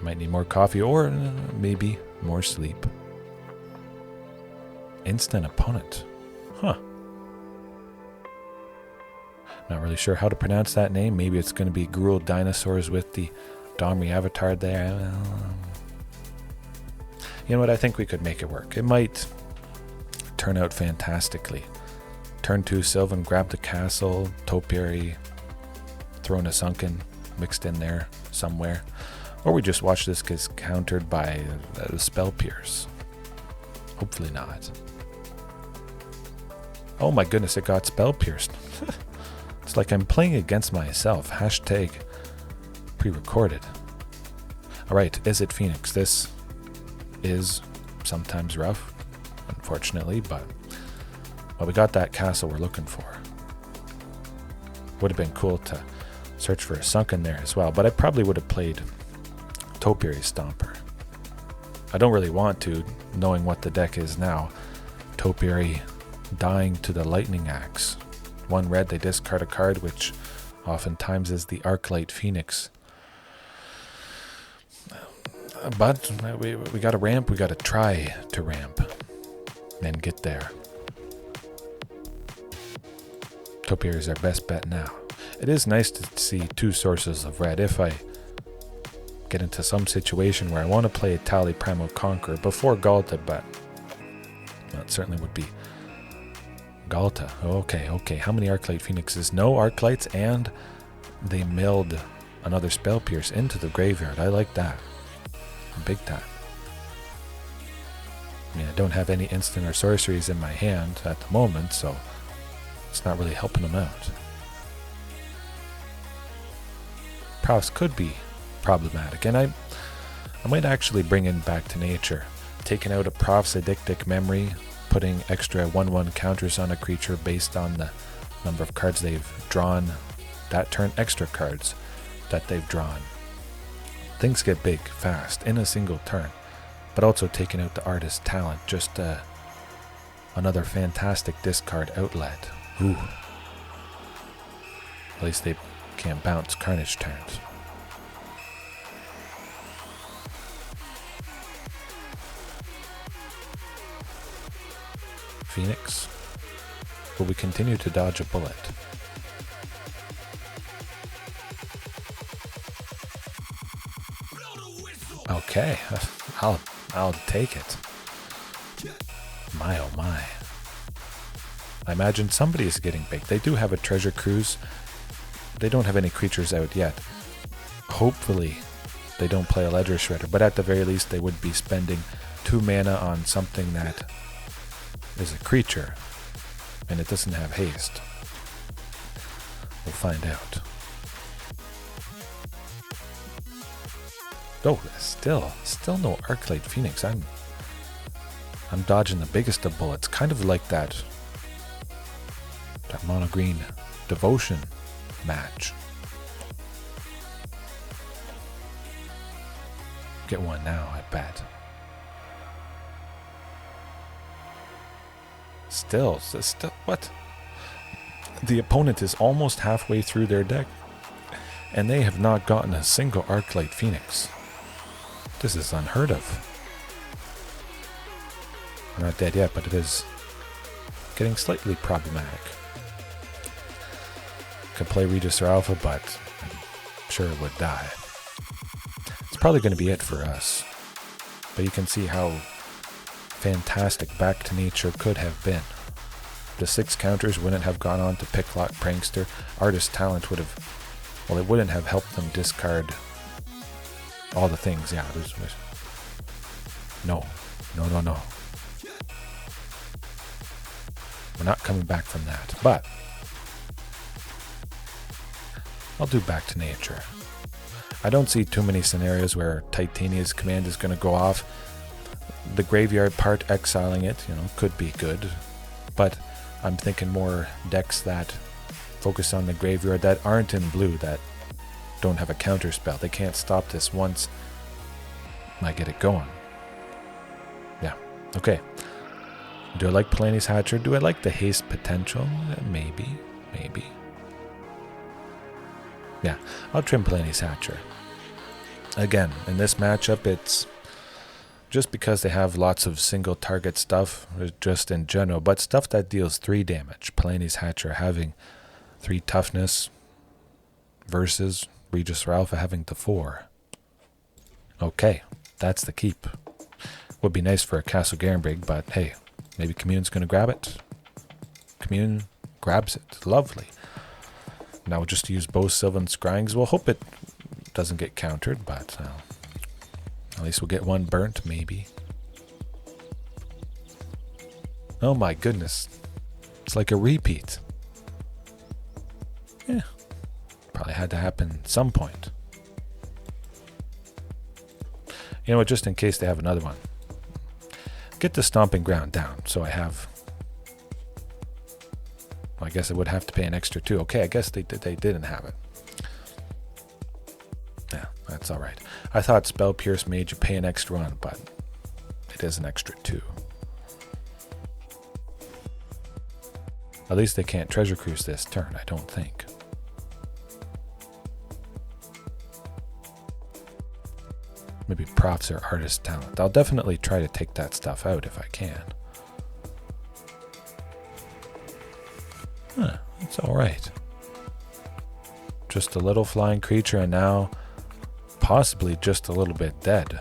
Might need more coffee or maybe more sleep. Instant opponent. Huh. Not really sure how to pronounce that name. Maybe it's going to be Gruul Dinosaurs with the Domri avatar there. You know what? I think we could make it work. It might turn out fantastically. Turn 2 Sylvan, grab the castle, Topiary, throw in a Sunken mixed in there somewhere. Or we just watch this get countered by the Spell Pierce. Hopefully not. Oh my goodness, it got Spell Pierced. It's like I'm playing against myself. Hashtag pre-recorded. Alright, Izzet Phoenix. This is sometimes rough, unfortunately, but well, we got that castle we're looking for. Would have been cool to search for a Sunken there as well, but I probably would have played Topiary Stomper. I don't really want to, knowing what the deck is now. Topiary dying to the Lightning Axe. 1 red, they discard a card, which oftentimes is the Arclight Phoenix. But we got to ramp, we got to try to ramp and get there. Topiary is our best bet now. It is nice to see 2 sources of red. If I get into some situation where I want to play Etali Primal Conqueror before Ghalta, but that certainly would be Ghalta. Okay. How many Arclight Phoenixes? No Arclights, and they milled another Spell Pierce into the graveyard. I like that. Big time. I mean, I don't have any instant or sorceries in my hand at the moment, so it's not really helping them out. Prowess could be problematic, and I might actually bring in Back to Nature, taking out a Prof's Addictic Memory, putting extra 1/1 counters on a creature based on the number of cards they've drawn that turn, extra cards that they've drawn. Things get big fast in a single turn, but also taking out the Artist's Talent, just another fantastic discard outlet. Ooh. At least they can't bounce Carnage Tyrant. Phoenix. Will we continue to dodge a bullet? Okay, I'll take it. My oh my. I imagine somebody is getting big. They do have a Treasure Cruise. They don't have any creatures out yet. Hopefully they don't play a Ledger Shredder, but at the very least they would be spending 2 mana on something that is a creature and it doesn't have haste. We'll find out. Oh, still no Arclight Phoenix. I'm dodging the biggest of bullets, kind of like that mono green Devotion match. Get one now, I bet. Still, what? The opponent is almost halfway through their deck, and they have not gotten a single Arclight Phoenix. This is unheard of. We're not dead yet, but it is getting slightly problematic. Could play Regisaur Alpha, but I'm sure it would die. It's probably going to be it for us. But you can see how fantastic Back to Nature could have been. The 6 counters wouldn't have gone on to Picklock Prankster. Artist Talent would have, well, it wouldn't have helped them discard all the things. Yeah, no. We're not coming back from that, but I'll do Back to Nature. I don't see too many scenarios where Titania's command is going to go off. The graveyard part, exiling it, could be good, but I'm thinking more decks that focus on the graveyard that aren't in blue, that don't have a counter spell. They can't stop this once I get it going. Yeah, okay. Do I like Palani's Hatcher? Do I like the haste potential? Maybe. Yeah, I'll trim Palani's Hatcher. Again, in this matchup, it's just because they have lots of single target stuff, just in general, but stuff that deals 3 damage. Palani's Hatcher having 3 toughness versus Regisaur Alpha having the 4. Okay, that's the keep. Would be nice for a Castle Garenbrig, but hey, maybe Commune's going to grab it. Commune grabs it. Lovely. Now we'll just use both Sylvan Scryings. We'll hope it doesn't get countered, but at least we'll get one burnt, maybe. Oh my goodness. It's like a repeat. Yeah. Probably had to happen at some point. You know what, just in case they have another one. Get the Stomping Ground down, so I have... Well, I guess I would have to pay an extra 2. Okay, I guess they didn't have it. Yeah, that's alright. I thought Spell Pierce made you pay an extra 1, but it is an extra 2. At least they can't Treasure Cruise this turn, I don't think. Maybe Profs or Artist Talent. I'll definitely try to take that stuff out if I can. Huh, it's alright. Just a little flying creature and now possibly just a little bit dead.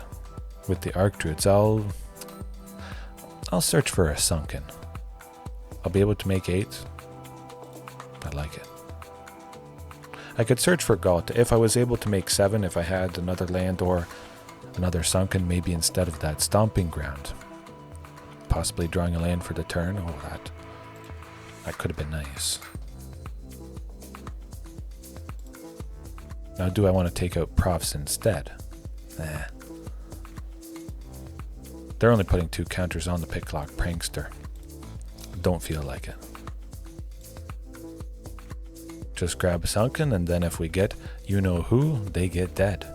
With the Archdruids, I'll search for a Sunken. I'll be able to make 8. I like it. I could search for Ghalta. If I was able to make 7, if I had another land or another Sunken, maybe instead of that Stomping Ground. Possibly drawing a land for the turn. Oh, that could have been nice. Now, do I want to take out Profs instead? Nah. They're only putting 2 counters on the Picklock Prankster. Don't feel like it. Just grab a Sunken, and then if we get you-know-who, they get dead.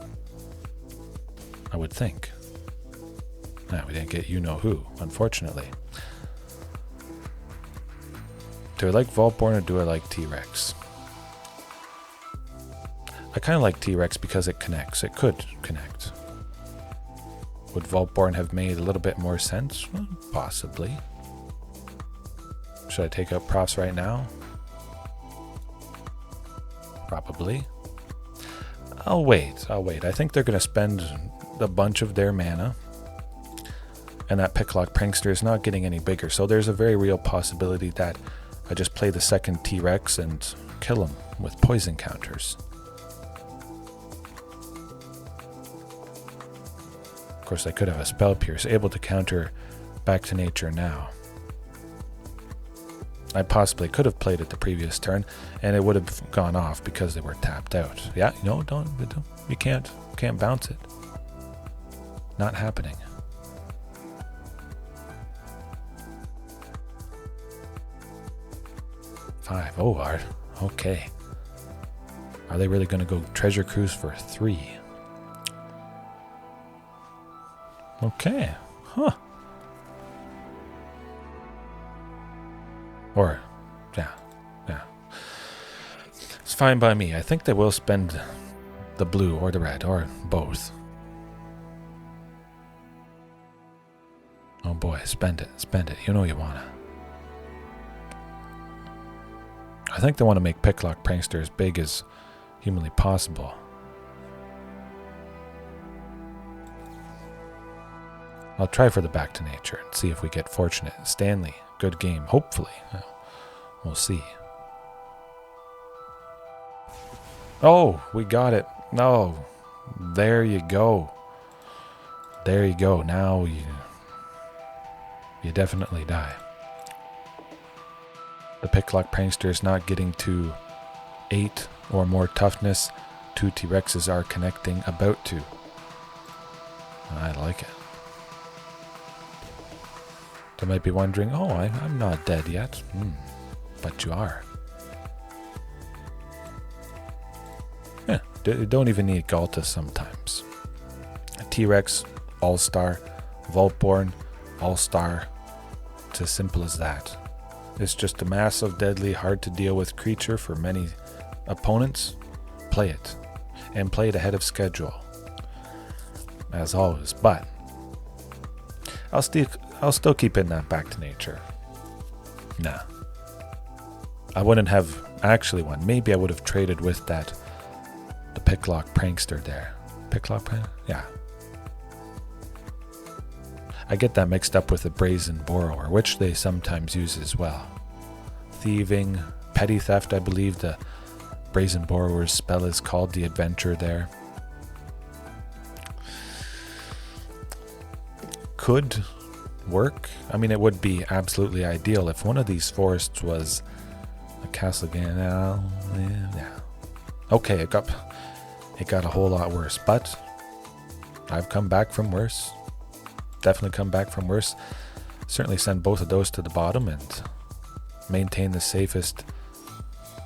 I would think. No, we didn't get you-know-who, unfortunately. Do I like Vaultborn or do I like T-Rex? I kind of like T-Rex because it connects. It could connect. Would Vaultborn have made a little bit more sense? Well, possibly. Should I take out Profs right now? Probably. I'll wait. I think they're going to spend a bunch of their mana. And that Picklock Prankster is not getting any bigger. So there's a very real possibility that I just play the second T-Rex and kill him with poison counters. Of course, I could have a Spell Pierce, able to counter Back to Nature now. I possibly could have played it the previous turn, and it would have gone off because they were tapped out. Yeah, no, don't you can't bounce it. Not happening. Five. Oh, Art. Okay. Are they really going to go Treasure Cruise for 3? Okay. Huh. Or, yeah. It's fine by me. I think they will spend the blue or the red, or both. Oh boy, spend it. You know you wanna. I think they want to make Picklock Prankster as big as humanly possible. I'll try for the Back to Nature and see if we get fortunate. Stanley, good game. Hopefully. We'll see. Oh, we got it. No. There you go. There you go. Now you definitely die. The Picklock Prankster is not getting to 8 or more toughness. 2 T-Rexes are connecting about to. I like it. They might be wondering, oh, I'm not dead yet. But you are. Yeah, you don't even need Ghalta sometimes. A T-Rex, All-Star, Vaultborn, All-Star. It's as simple as that. It's just a massive, deadly, hard-to-deal-with creature for many opponents. Play it. And play it ahead of schedule. as always, but I'll still keep in that back to nature. Nah. I wouldn't have actually won. Maybe I would have traded with the Picklock Prankster there. Picklock Prank? Yeah. I get that mixed up with the Brazen Borrower, which they sometimes use as well. Thieving, Petty Theft, I believe the Brazen Borrower's spell is called the Adventure there. Could work. I mean, it would be absolutely ideal if one of these forests was a Castle Garenbrig. Yeah. Okay, it got a whole lot worse, but I've come back from worse. Definitely come back from worse. Certainly send both of those to the bottom and maintain the safest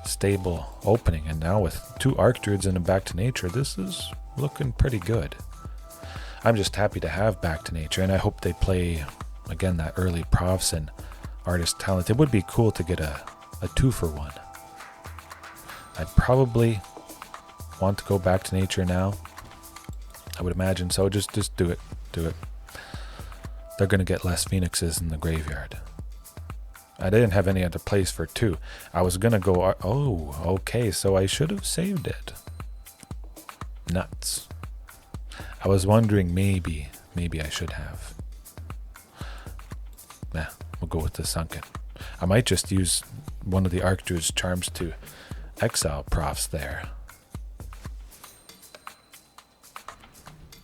stable opening. And now with 2 Archdruids and a Back to Nature, this is looking pretty good. I'm just happy to have Back to Nature, and I hope they play again that early Profs and Artist Talent. It would be cool to get a 2-for-1. I'd probably want to go Back to Nature now. I would imagine so. Just do it. Do it. They're going to get less Phoenixes in the graveyard. I didn't have any other place for 2. I was going to go... Oh, okay, so I should have saved it. Nuts. I was wondering maybe I should have. Nah, we'll go with the Sunken. I might just use one of the Archdruid's charms to exile Profs there.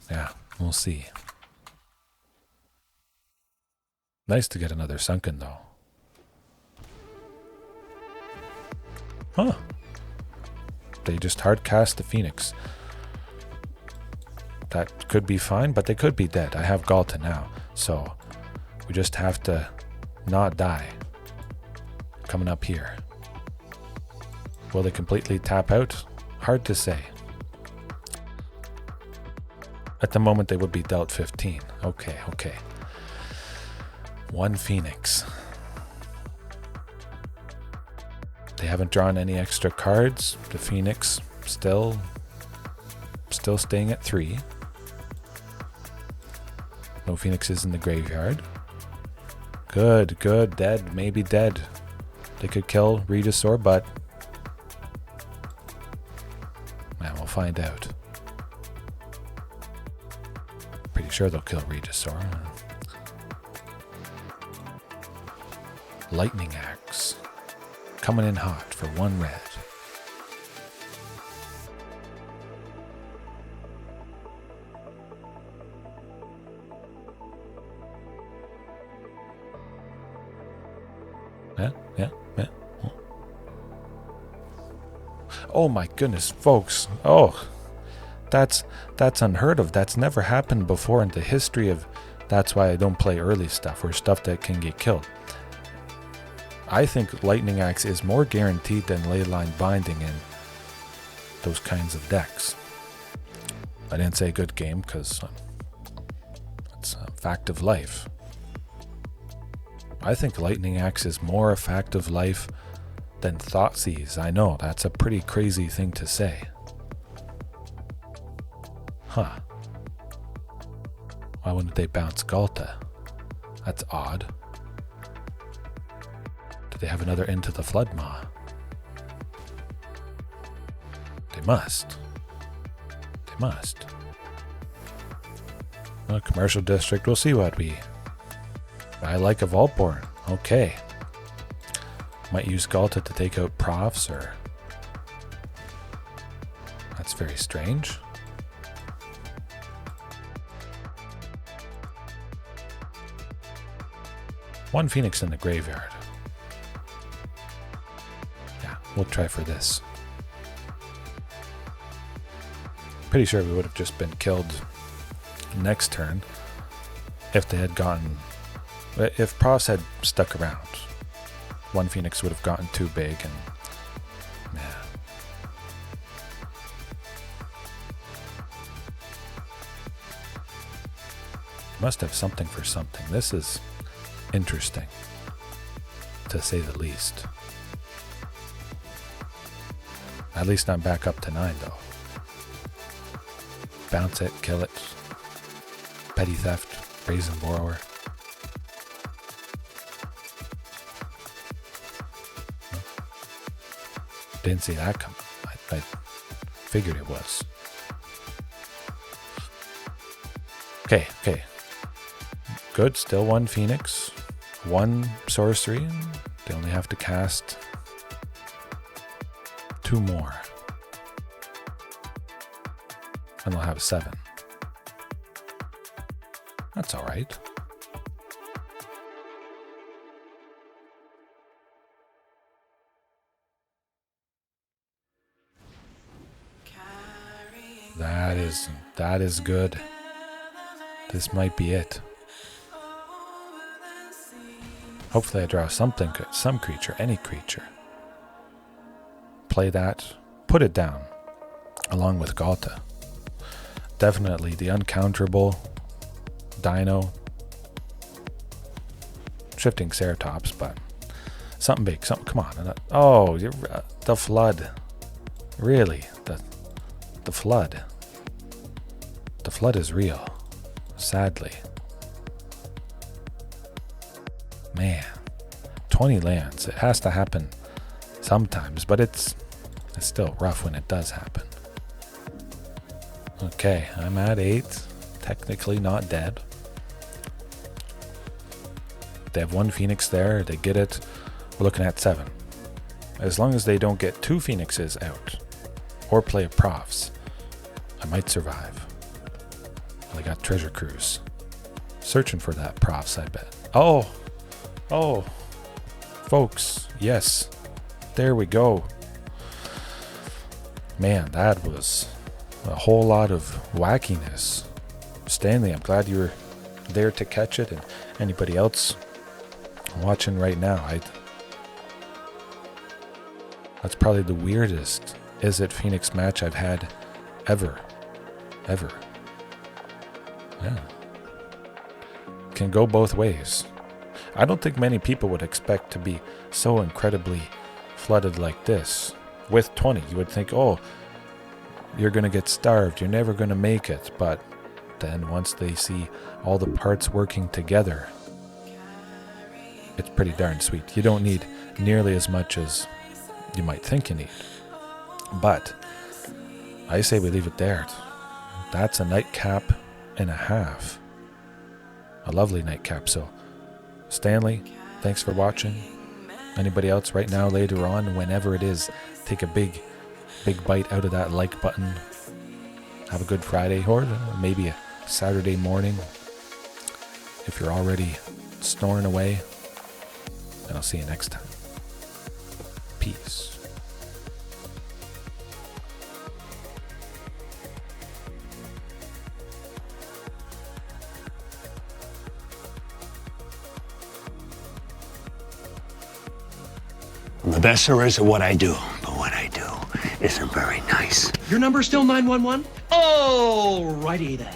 Yeah, we'll see. Nice to get another Sunken, though. Huh. They just hard cast the Phoenix. That could be fine, but they could be dead. I have Ghalta now, so we just have to not die. Coming up here. Will they completely tap out? Hard to say. At the moment, they would be dealt 15. Okay. 1 Phoenix. They haven't drawn any extra cards. The Phoenix still staying at 3. No Phoenixes in the graveyard. Good. Dead. Maybe dead. They could kill Regisaur, but... Man, we'll find out. Pretty sure they'll kill Regisaur. Lightning Axe. Coming in hot for 1 red. Yeah. Oh my goodness, folks. Oh, that's unheard of. That's never happened before in the history of... That's why I don't play early stuff or stuff that can get killed. I think Lightning Axe is more guaranteed than Leyline Binding in those kinds of decks. I didn't say good game because it's a fact of life. I think Lightning Axe is more a fact of life than Thoughtseize. I know, that's a pretty crazy thing to say. Huh. Why wouldn't they bounce Ghalta? That's odd. Do they have another Into the Floodmaw? They must. A commercial district, we'll see what we... I like a Vaultborn. Okay. Might use Ghalta to take out Profs, or... That's very strange. One Phoenix in the graveyard. Yeah, we'll try for this. Pretty sure we would have just been killed next turn if they had gotten... If Profs had stuck around. One Phoenix would have gotten too big and... Yeah. Must have something for something. This is interesting, to say the least. At least I'm back up to 9, though. Bounce it, kill it. Petty theft, brazen borrower. Didn't see that come. I figured it was. Okay. Good, still one Phoenix, one sorcery, and they only have to cast 2 more. And they'll have 7. That's alright. That is good. This might be it. Hopefully I draw something good, some creature, any creature. Play that, put it down, along with Ghalta. Definitely the uncounterable Dino. Shifting Ceratops, but something big, something, come on. Oh, the flood. Really, the flood. The flood is real, sadly. Man, 20 lands. It has to happen sometimes, but it's still rough when it does happen. Okay, I'm at 8. Technically not dead. They have 1 Phoenix there. They get it. We're looking at 7. As long as they don't get 2 Phoenixes out or play a Profs, I might survive. I got Treasure Cruise. Searching for that Profs, I bet. Oh, folks, yes. There we go. Man, that was a whole lot of wackiness. Stanley, I'm glad you were there to catch it, and anybody else watching right now. That's probably the weirdest Izzet Phoenix match I've had ever. Yeah. Can go both ways. I don't think many people would expect to be so incredibly flooded like this. With 20, you would think, oh, you're going to get starved, you're never going to make it. But then once they see all the parts working together, it's pretty darn sweet. You don't need nearly as much as you might think you need. But I say we leave it there. That's a nightcap and a half. A lovely nightcap. So Stanley, thanks for watching. Anybody else right now, later on, whenever it is, take a big bite out of that like button. Have a good Friday, or maybe a Saturday morning if you're already snoring away. And I'll see you next time. Peace. I'm the best there is at what I do, but what I do isn't very nice. Your number's still 911? Oh, righty then.